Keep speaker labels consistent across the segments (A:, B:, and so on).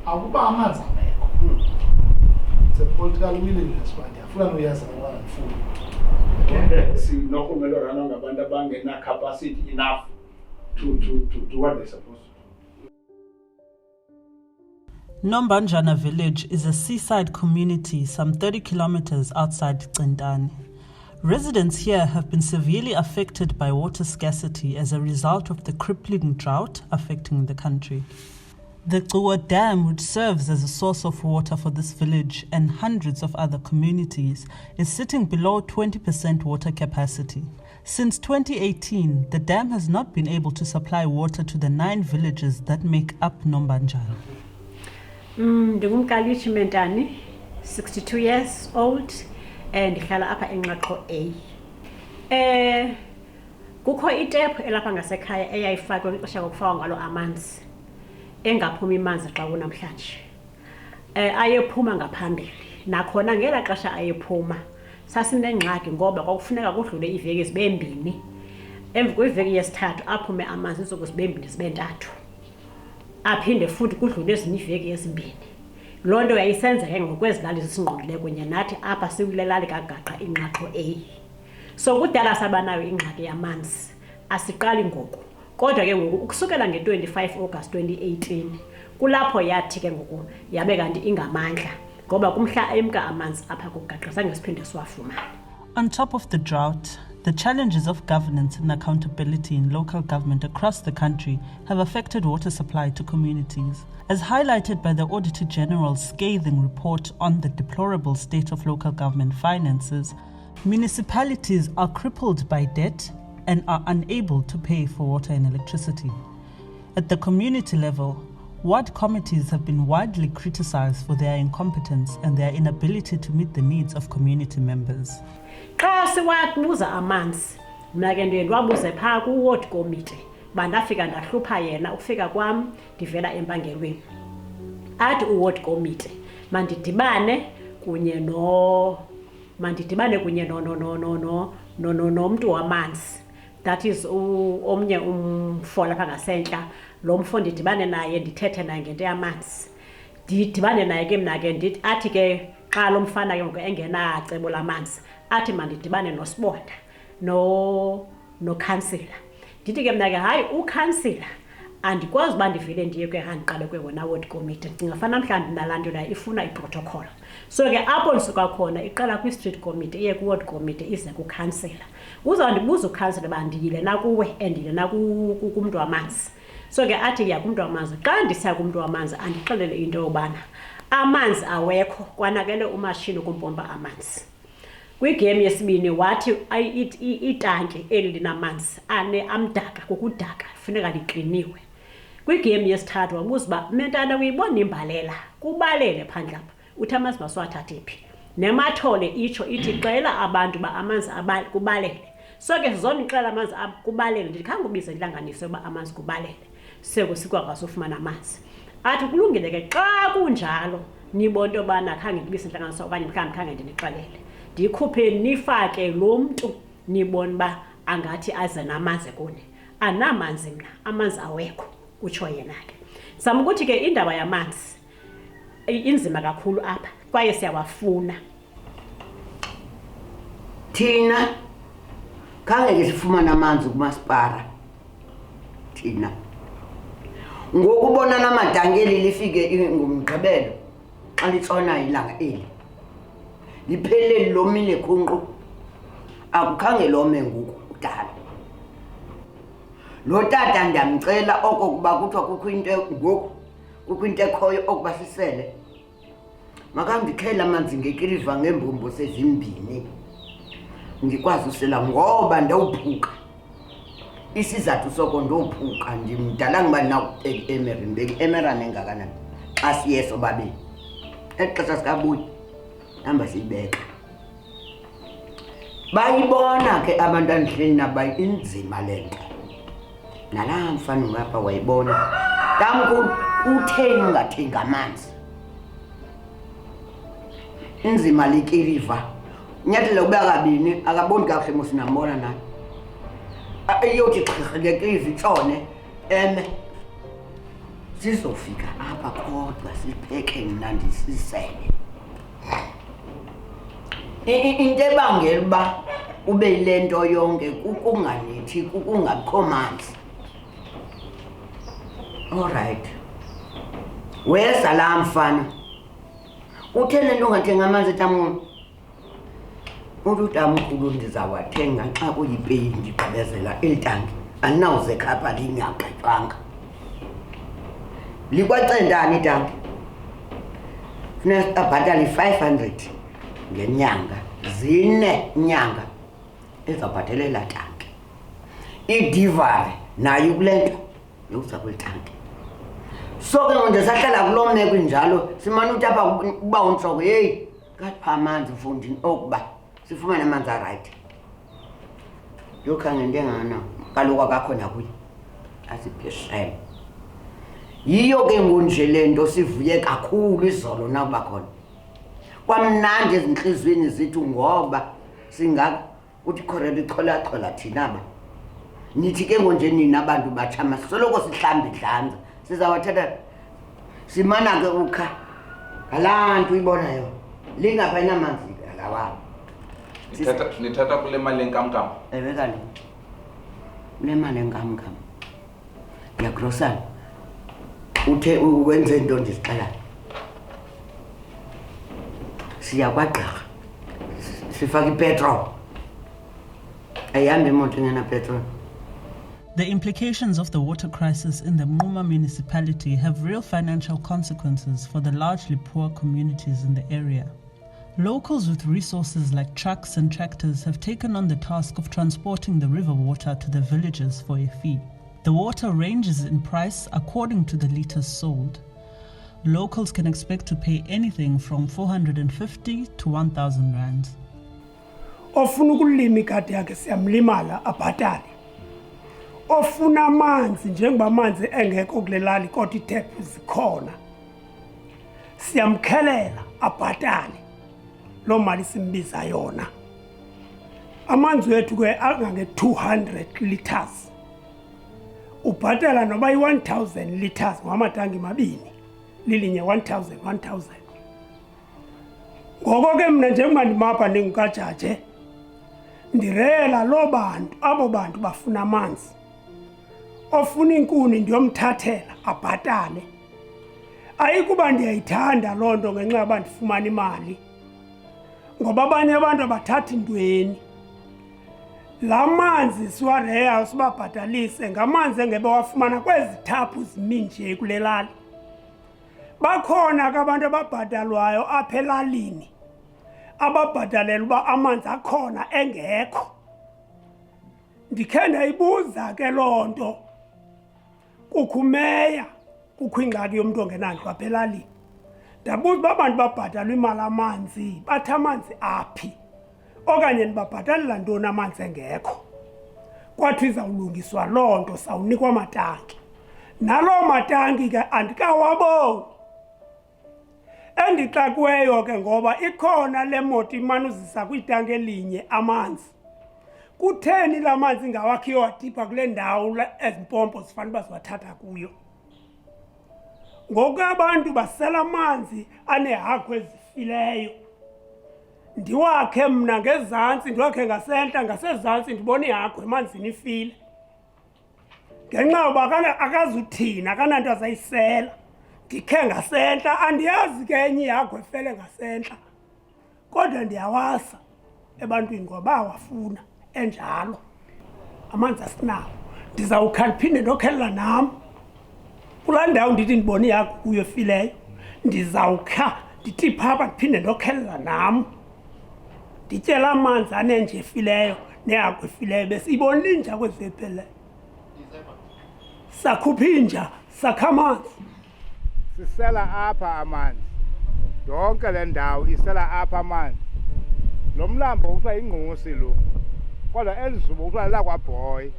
A: akuba amanzi awekho. It's a political willingness but yafuna noyazi ngoba ngifuna.
B: Okay, sinohulumeni orana ngabantu abangena capacity enough to do what they're supposed to do.
C: Nombanjana village is a seaside community some 30 kilometers outside Cintane. Residents here have been severely affected by water scarcity as a result of the crippling drought affecting the country. The Drought Dam, which serves as a source of water for this village and hundreds of other communities, is sitting below 20% water capacity. Since 2018, the dam has not been able to supply water to the 9 villages that make up Nombanjana.
D: Ndingumkalishi Mentani, 62 years old, and ndihlala apha eNqaqo A. Kukho itephu elapha ngasekhaya eyayifakwe ixesha kokufakwa ngalo amanzi engaphumi manzi xa kunamhlanje. Ayephuma ngaphambili. Nakhona ngela xesha ayephuma sasinengxaki ngoba kwakufuneka kudlule iveki zibe 2. Emva kweveki yesithathu aphume amanzi iintsuku zibe 2 zibe 3. Aphinde futhi kudlule ezinye iveki ezi2. Loo nto yayisenzeka ngokwezilali zisingqongileyo kunye nathi apha sikulelali kagaqa iNqaqo A. So kudala sabanayo ingxaki yamanzi asiqali ngoku kodwa ke ngoku ukusukela nge-25 August 2018 kulapho yathi ke ngoku yabe kanti ingamandla ngoba kumhla emka amanzi apha kugaqa sange siphinde siwafumane.
C: On top of the drought, the challenges of governance and accountability in local government across the country have affected water supply to communities. As highlighted by the Auditor General's scathing report on the deplorable state of local government finances, municipalities are crippled by debt and are unable to pay for water and electricity. At the community level, ward committees have been widely criticized for their incompetence and their inability to meet the needs of community members.
D: Xa siwabuza amanzi, mna ke ndiye ndiwabuze phaa ku-ward committee, bandafika ndahlupha yena ukufika kwam ndivela empangelweni. Athi u-ward committee mandidibane kunye nomntu wamanzi. That is omnye umfo lapha ngasentla. Lo mfo ndidibane naye ndithethe naye ngento yamanzi. Ndidibane naye ke mna ke ndithi athi ke xa lo mfana ke ngoku engena cebo lamanzi athi mandidibane nosibonda no councillor. Ndithi ke mna ke hayi ukhansila andikwazi uba ndivele ndiye kwehandiqale kwewona ward committee. Ndingafana mhlawumbi nalanto la ifuna iprotocol. So ke apho ndisuka khona iqala kwi-street committee iye ku-ward committee ize kukhansila. Uzawundibuza ukhansila uba ndiyile nakuwe endile kumntu wamanzi. So ke athi ya kumntu wamanzi. Xa ndisiya kumntu wamanzi andixelele into yobana amanzi awekho kwanakele umashini ukumpompa amanzi. Kwigame yesibini wathi itanki eli linamanzi amdaka kukudaka funeka likliniwe. Kwigame yesithathu wabuza uba Mentana uyibona imbalela kubalele phandle apha uthi amanzi masiwathathe phi. Nemathole itsho ithi xela abantu ba amanzi kubalele. So ke sizonixela amanzi kubalele ndikhange ubize intlanganiso yoba amanzi kubalele seko sikwakwazi ufumana amanzi. Athi kulungile ke xa kunjalo nibona into yobana khange ndibize intlanganiso okanye mhlawumbi khange ndinixelele. Ndikhuphe nifake lo mntu nibona ba angathi aze namanzi kuni. Anamanzi mna amanzi awekho utsho yena ke. Sama ukuthi ke indaba yamanzi inzima kakhulu apha kwaye siyawafuna.
E: Thina khange ngisifumana amanzi kumasipara. Thina ngokubona namadangeli lifike ngomgqibelo xa litshona ilanga eli. Liphelele lomile khunqu akukhange lome ngoku kudala. Lo tata ndiyamcela okokuba kuthiwa kukho into ngoku kukho into ekhoyo okuba sisele. Makandikhela amanzi ngekiliva ngembombo sezimbini. Ngikwazi usela ngoba ndawuphuka. Isizathu soko ndophuka ndimdala ngiba nakubheka emerini beki emerane engakanani. Xa siyeso babini. Exesha sikabuyi hamba sibeka. Bayibona ke abantu andihleli nabo inzima lento. Nala mfana ngapha wayibona. Tamkhulu utheni ungathenga amanzi. Inzima likiliva. Nyathele kuba kabini akaboni kahle musinambona naye. Ayothi xhexele kiliva itshone eme. Sizofika apha kodwa sipheke mnandi sisele. Into ebangela uba ube yile nto yonke kukunganethi kukungabikho manzi. Alright. Weza la mfana. Uthele nto ungathenga amanzi tamulo. Utamkhulu ndizawathenga xa kuyipeyi ndigqibezela itanki. Alinawuze khapha lingagqithwanga. Likwacendana itanki. Funeka abhatale 500 ngenyanga. 4 nyanga ezawubhatalela tanki. Idivari nayo kule nto yokuza kwitanki. So ke nje sahlala kulo meko njalo simana uthi apha uba unhloko hey kapha amanzi mfundini okuba sifumane amanzi right. Yokhange ndengana kaloku akakhona kuyi asipheshele. Yiyo ke ngonje lento sivuye kakhulu izolo nakuba khona. Kwamnandi ezinhlizweni zethu ngoba singa uthi khorela ichola thina ba. Nithi ke ngonje nina abantu bachama soloko sihlamba idlanza. Sizawathatha simana ke ukha ngalantu uyibonayo lingapha inamanzi lawa.
F: Nithatha kule mali enkamnkam.
E: Ewe kale. Le mali enkamnkam. Ya grocery. Uthe uwenze into ndisixela. Siya kwagqirha. Sifaka ipetrol. Ayihambe imoto engena petrol.
C: The implications of the water crisis in the Mngquma municipality have real financial consequences for the largely poor communities in the area. Locals with resources like trucks and tractors have taken on the task of transporting the river water to the villages for a fee. The water ranges in price according to the litres sold. Locals can expect to pay anything from 450 to 1,000 rands.
G: Ofuna ukulima ikati yakhe siyamlimala abhatale. Ofuna amanzi njengoba amanzi engekho kulelali kodwa ithepu zikhona. Siyamkhelela abhatale. Lo mali simbiza yona. Amanzi wethu ke angange 200 liters. Ubhatala noba i-1000 liters ngamatangi mabini. Lilinye 1000. Ngoko ke mna njengoba ndimapha ndingukajaje ndirela lo bantu abo bantu bafuna amanzi. Ofuna inkuni ndiyomthathela abhatale. Ayikuba ndiyayithanda loo nto ngenxa yoba ndifumana imali. Ngoba abanye abantu abathathi ntweni. La manzi siwareya sibabhatalise ngamanzi engebe wafumana kwezi thaphu ziminje kulelali. Bakhona ke abantu ababhatalwayo apha elalini. Ababhatalela uba amanzi akhona engekho. Ndikhe ndayibuza ke loo nto. Kukhumeya kukho ingxaki yomntu ongenandlu apha elalini. Ndabuza uba abantu babhatalwa imali amanzi bathi amanzi aphi. Okanye ndibabhatalela ntoni amanzi engekho. Kwathi izawulungiswa loo nto sawunikwa amatanki. Naloo matanki ke andikawaboni. Endixakweyo ke ngoba ikhona le moto imanuzisa kwitanki elinye amanzi. Kutheni la manzi ngawakhiwa wadipha kule ndawo ezimpompo zifanele uba ziwathatha kuyo. Ngoku abantu basela amanzi anehagu ezifileyo. Ndiwakhe mna ngezantsi ndiwakhe ngasentla ngasezantsi ndibona ihagu emanzini ifile. Ngenxa yoba akazuthina akananto azayisela. Ndikhe ngasentla andiyazi ke enye ihagu efele ngasentla. Kodwa ndiyawasa ebantwini ngoba awafuna enjalo. Amanzi asinawo. Ndizawukha ndiphinde ndokhelela nam. Kulaa ndawo ndithi ndibona ihagu kuyo efileyo. Ndizawukha ndithi phapha ndiphinde ndokhelela nam. Ndityela amanzi anenje efileyo nehagu efileyo besiyibona inja kwezi epheleyo. Sakhupha inja sakha amanzi.
H: Sisela apha amanzi. Yonke le ndawo isela apha amanzi. Lo mlambo kuthiwa ingqusi lo. Kodwa elizuba kuthiwa lakwabhoyi.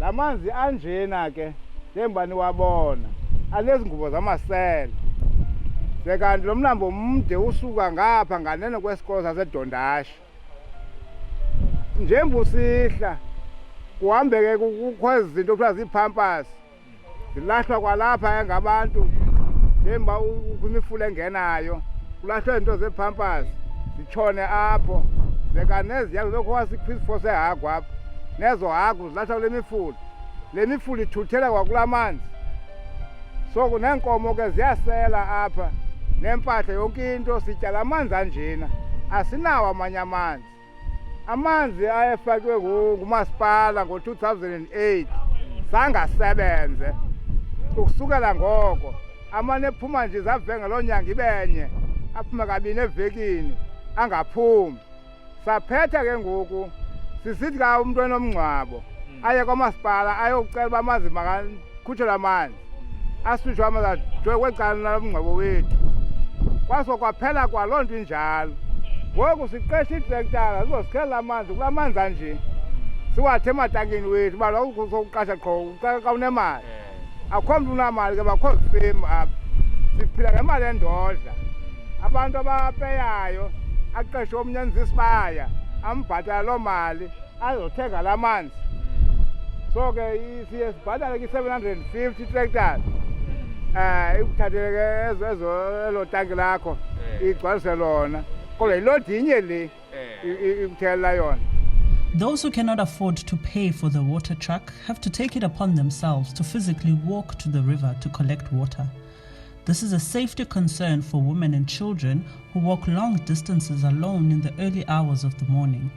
H: La manzi anjena ke njengoba niwabona alezi ngubo zamasela. Sekanti lo mlambo mde usuka ngapha nganene kwesikolo saseDondashi. Njembu sihla kuhambeke kukho izinto kuthiwa ziiphampasi. zilahlwa kwalapha ngabantu njengoba kwimifula engenayo kulahlwe into zepampers zitshone apho zekanezi yazo bekho sikwisifo sehagu apho nezo hagu zilahlwa kule mifula le mifula ithuthela kwakulamanzi so kunenkomo ke ziyasela apha nempahla yonke into sityala amanzi anjena asinawo amanye amanzi amanzi ayefakwe ngumasipala ngo-2008 sangasebenze ukusukela ngoko amane ephuma nje zavenge loo nyanga ibenye aphume kabini evekini angaphumi saphetha ke ngoku sisithi ka umntu enomngcwabo aye kwamasipala ayokucela uba amanzi makakhutshelwe amanzi aswitshwe amanzi ajwe kwecala lomngcwabo wethu kwaso kwaphela kwaloo nto injalo ngoku siqesha iitrektara zizosikhelela amanzi kulaa manzi anje siwathe ematankini wethu uba lo sokuqasha qho xa unemali akho mntu unamali ke bakho zifemu apha siphila ngemali endodla abantu abapeyayo aqeshe omnye enza isibaya ambhatala loo mali azothenga laa manzi so ke siye sibhatale ke-750 iitrektara ikuthathele ke elo tanki lakho igcwalise lona kodwa yilodi inye le ikuthelela yona.
C: Those who cannot afford to pay for the water truck have to take it upon themselves to physically walk to the river to collect water. This is a safety concern for women and children who walk long distances alone in the early hours of the morning.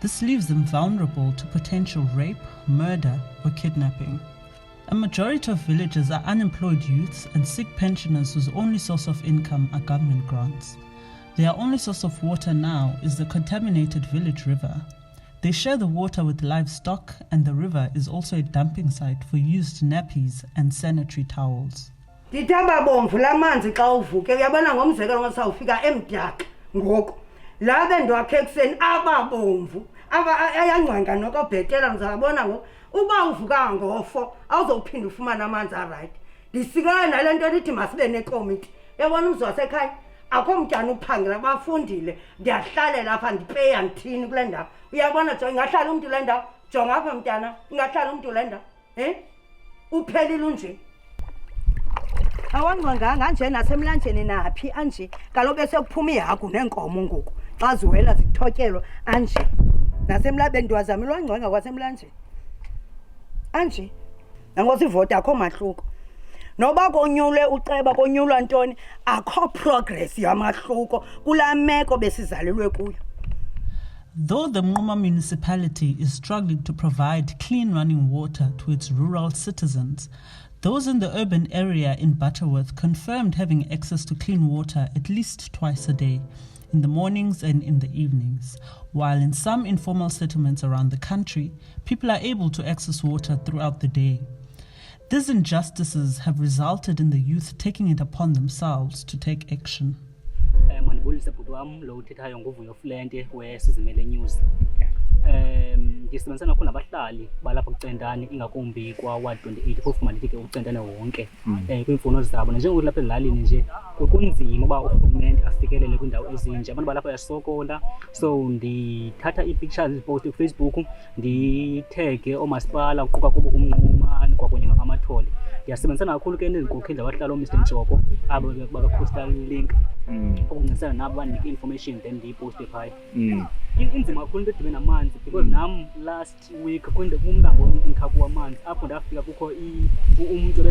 C: This leaves them vulnerable to potential rape, murder, or kidnapping. A majority of villagers are unemployed youths and sick pensioners whose only source of income are government grants. Their only source of water now is the contaminated village river. They share the water with livestock, and the river is also a dumping site for used nappies and sanitary towels.
I: Ndithamba bomvu lamanzi xa uvuke uyabona ngomzekelo ngasawufika emdaka ngoku la bendwakhe ekuseni ababomvu ayangcwenga nokobhetela ngizabona ngoku uba uvuka ngofo awuzophinda ufumana amanzi aright ndisikele nale nto lithi masibe nekomiti yabona umzi wasekhaya akho mntana uphangela bafundile ndiyahlalela apha ndipeya ndithini kule ndawo uyabona jo ingahlala umntu le ndawo jonga apha mntana ingahlala umntu le ndawo uphelile unje awangcwenganga nje nasemlanjeni naphi anje kaloku bese kuphuma ihagu nenkomo ngoku xa ziwela zithotyelwa anje nasemlabeni ndiwazamile wangcwenga kwasemlanjeni anje nangosivota akho mahluko noba konyule uceba konyulwa ntoni akho progress yamahluko kula meko besizalelwe kuyo.
C: Though the Mngxuma municipality is struggling to provide clean running water to its rural citizens, those in the urban area in Butterworth confirmed having access to clean water at least twice a day, in the mornings and in the evenings, while in some informal settlements around the country, people are able to access water throughout the day. These injustices have resulted in the youth taking it upon themselves to take action.
J: Mandibulise bhuti wam lo uthethayo nguvuyo Flente weSizimele News. Ndisebenzisana kakhulu nabahlali balapha kuCentane ingakumbi kwa-Ward 28 phofu manditike uCentane wonke kwiimfuno zabo nanjengokuthi lapha ezilalini nje kunzima uba urhulumente afikelele kwiindawo ezinje abantu balapha yasokola so ndithatha ii-pictures ndiziposte kuFacebook ndithege oomasipala kuquka kubo uMnxuma kwakunye noAmathole. Ndiyasebenzisana kakhulu ke nezinkokheli zabahlali oMr Njobo abo baka-postal link ukuncedisana nabo banike information then ndiyiposte phaya. Inzima kakhulu into edibene namanzi because nam last week kumlambo endikhaku wamanzi apho ndafika kukho umntu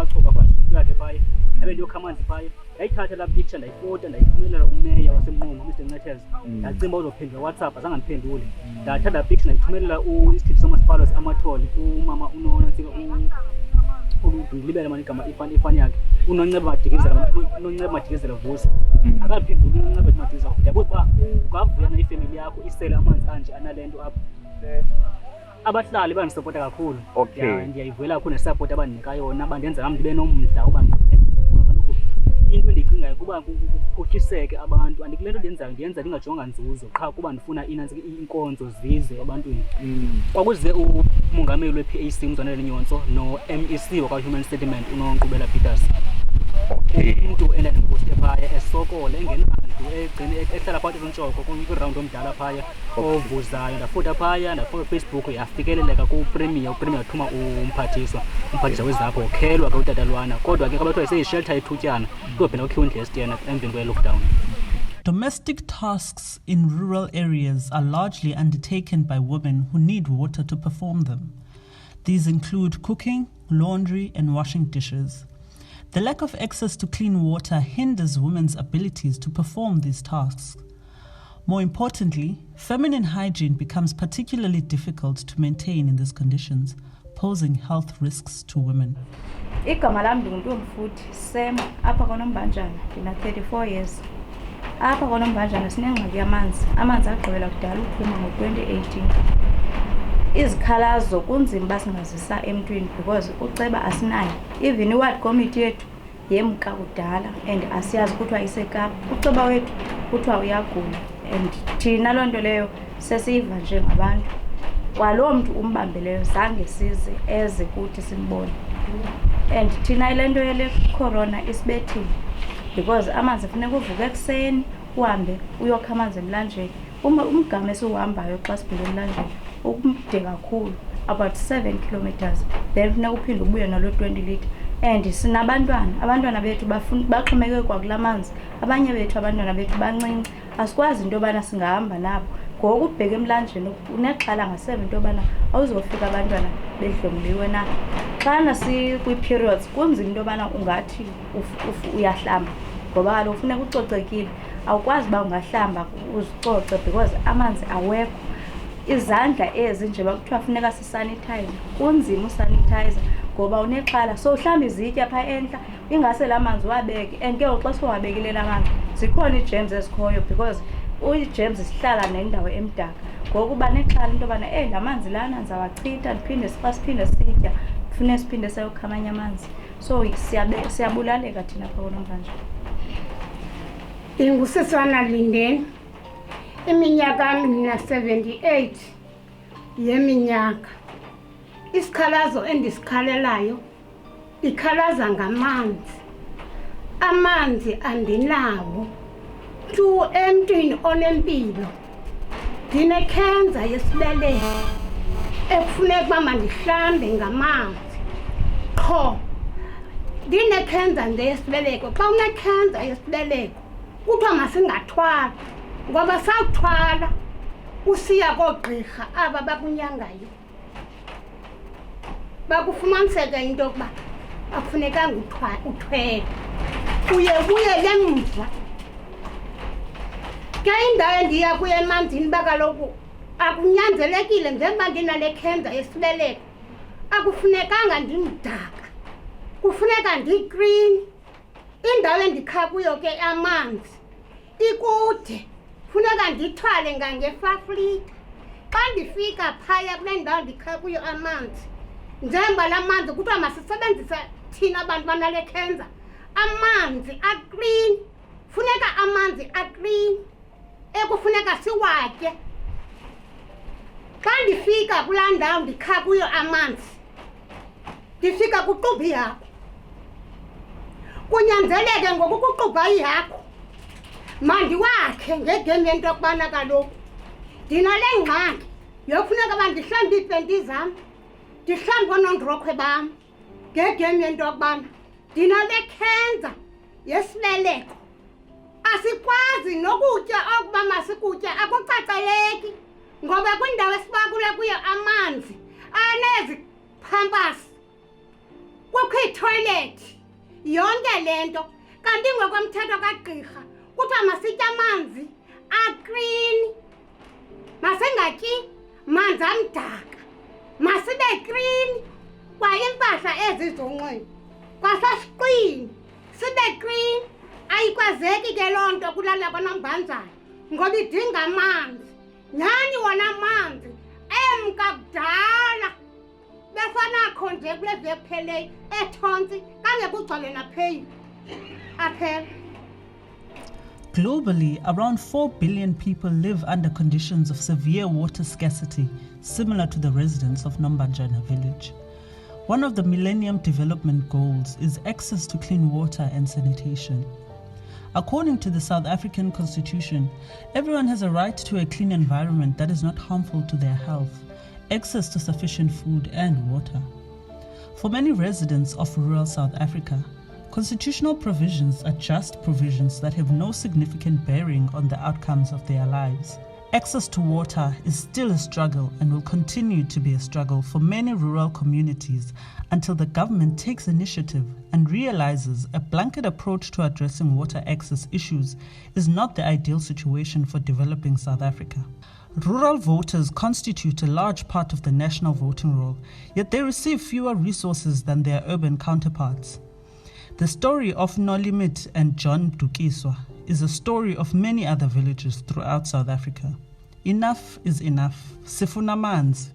J: achoka kwashito yakhe phaya abe ndiyokha amanzi phaya ndayithatha laa picture ndayifota ndayithumelela umeya waseMnxuma Mr Ncethez ndacimba uzophendula WhatsApp azange ndiphendule ndathatha laa picture ndayithumelela isithili somasipala waseAmathole umama unonantsika ngilibele mani igama ifani yakhe unonceba madikezela vusi akaphenduli unonceba madikezela ndiyabuza uba ungavuya nayifemeli yakho isele amanzi anje analento apho abahlali bandisapota kakhulu ndiyayivuyela kakhulu nesapoti abandinika yona bandenza nam ndibe nomdla uba kaloku into endiyicingayo kuba kuphuhliseke abantu andikule nto ndiyenzayo ndiyenza ndingajonga nzuzo qha kuba ndifuna iinkonzo zize ebantwini kwakuze umongameli we-PAC uMzwanele Nyonso no-MEC wakwa-Human Settlement uNonkqubela Peters umntu endandimposte phaya esokola engenamandla ehlala phakathi kwentshoko kwirawundi omdala phaya ovuzayo ndafota phaya ndafota Facebook yafikeleleka kupremier wathuma umphathiswa wezapho ukhelwa ke utatalwana kodwa ke kabathiwa seyishelter ethutyana kuyobhena kukhiwa indlest yena emveni kwe-lockdown.
C: Domestic tasks in rural areas are largely undertaken by women who need water to perform them. These include cooking, laundry, and washing dishes. The lack of access to clean water hinders women's abilities to perform these tasks. More importantly, feminine hygiene becomes particularly difficult to maintain in these conditions, posing health risks to women.
K: Igama lami ndinguNtomfuthi Sam apha kwaNombanjana ndina 34 years. Apha kwaNombanjana sinengxaki yamanzi. Amanzi agqibela kudala uphuma ngo-2018. Izikhalazo kunzima uba singazisa emntwini because uceba asinayo. Even iward committee yethu yemka kudala and asiyazi kuthiwa isekapa. Uceba wethu kuthiwa uyagula and thina loo nto leyo sesiyiva njengabantu. Kwaloo mntu umbambeleyo zange size eze kuthi simbone. And thina ile nto yele corona isibethile because amanzi funeka uvuke ekuseni uhambe uyokha amanzi emlanjeni. Umgama esiuhambayo xa sibheke emlanjeni umde kakhulu about 7 kilometers then funeka uphinde ubuye nalo 20 litre and abantwana bethu baxhomekeke kwakula manzi. Abanye bethu abantwana bethu bancinci asikwazi into yobana singahamba nabo ngoku ubheke emlanjeni unexhala ngasebe into yobana awuzofika abantwana bedlonguliwe na. Xana sikwi-periods kunzima into yobana ungathi uyahlamba ngoba kaloku funeka ucocekile awukwazi uba ungahlamba uzicoce because amanzi awekho. Izandla ezi nje bakuthiwa funeka sisanitize kunzima usanitizer ngoba unexhala so uhlamba izitya phaa entla ingase la manzi wabeke and ke xa siwabekile la manzi zikhona ii-germs ezikhoyo because ii-germs zihlala nendawo emdaka ngoku uba nexhala into yobana la manzi lana ndizawachitha xa siphinde sitya funeka siphinde sayokha amanye amanzi so siyabulaleka thina phaa koNombanjana.
L: Ingusiswana Lindeni iminyaka mina 78 yeminyaka. Isikhalazo endisikhalelayo ikhalaza ngamanzi. Amanzi andinawo tu emntwini onempilo. Ndinekhenza yesibeleko ekufuneka uba mandihlambe ngamanzi qho. Ndinekhenza nje yesibeleko. Xa unekhenza yesibeleko kuthiwa masingathwali ngoba sawuthwala usiya koogqirha aba bakunyangayo bakufumaniseka into yokuba akufunekanga uthwele uye buyele emva. Ke indawo endiya kuyo emanzini bakaloku akunyanzelekile njengoba ndinale khenza yesibeleko akufunekanga ndimdaka kufuneka ndiklini. Indawo endikha kuyo ke amanzi ikude funeka ndithwale ngange-5 litre. Xa ndifika phaya kule ndawo ndikha kuyo amanzi njengoba la manzi kuthiwa masisebenzise thina abantu banale khenza amanzi aklini. Funeka amanzi aklini ekufuneka siwatye. Xa ndifika kulaa ndawo ndikha kuyo amanzi ndifika kuqubha ihagu. Kunyanzeleke ngoku kuqubha ihagu mandiwakhe ngegemi yento yokubana kaloku ndinale ngxaki yokufuneka uba ndihlambe iipenti zam ndihlambe oonondrokhwe bam ngegemi yento yokubana ndinale khenza yesibeleko. Asikwazi nokutya okuba masikutya akucaceleki ngoba kwindawo esibakule kuyo amanzi aneziphampasi kukho iithoyilethi yonke le nto kanti ngokomthetho kagqirha kuthiwa masitye amanzi aklini. Masingatyi manzi amdaka masibe klini kwaye iimpahla ezi zonxiba kwasesiqwini sibe klini. Ayikwazeki ke loo nto kulala kwaNombanjana ngoba idinga amanzi. Nyhani wona amanzi emka kudala befanakho nje kule veki epheleyo ethontsi kangekugcwale napheyi aphela.
C: Globally, around 4 billion people live under conditions of severe water scarcity, similar to the residents of Nombanjana village. One of the Millennium Development Goals is access to clean water and sanitation. According to the South African Constitution, everyone has a right to a clean environment that is not harmful to their health, access to sufficient food and water. For many residents of rural South Africa, constitutional provisions are just provisions that have no significant bearing on the outcomes of their lives. Access to water is still a struggle and will continue to be a struggle for many rural communities until the government takes initiative and realizes a blanket approach to addressing water access issues is not the ideal situation for developing South Africa. Rural voters constitute a large part of the national voting roll, yet they receive fewer resources than their urban counterparts. The story of Nolimit and John Dukiswa is a story of many other villages throughout South Africa. Enough is enough. Sifuna manzi.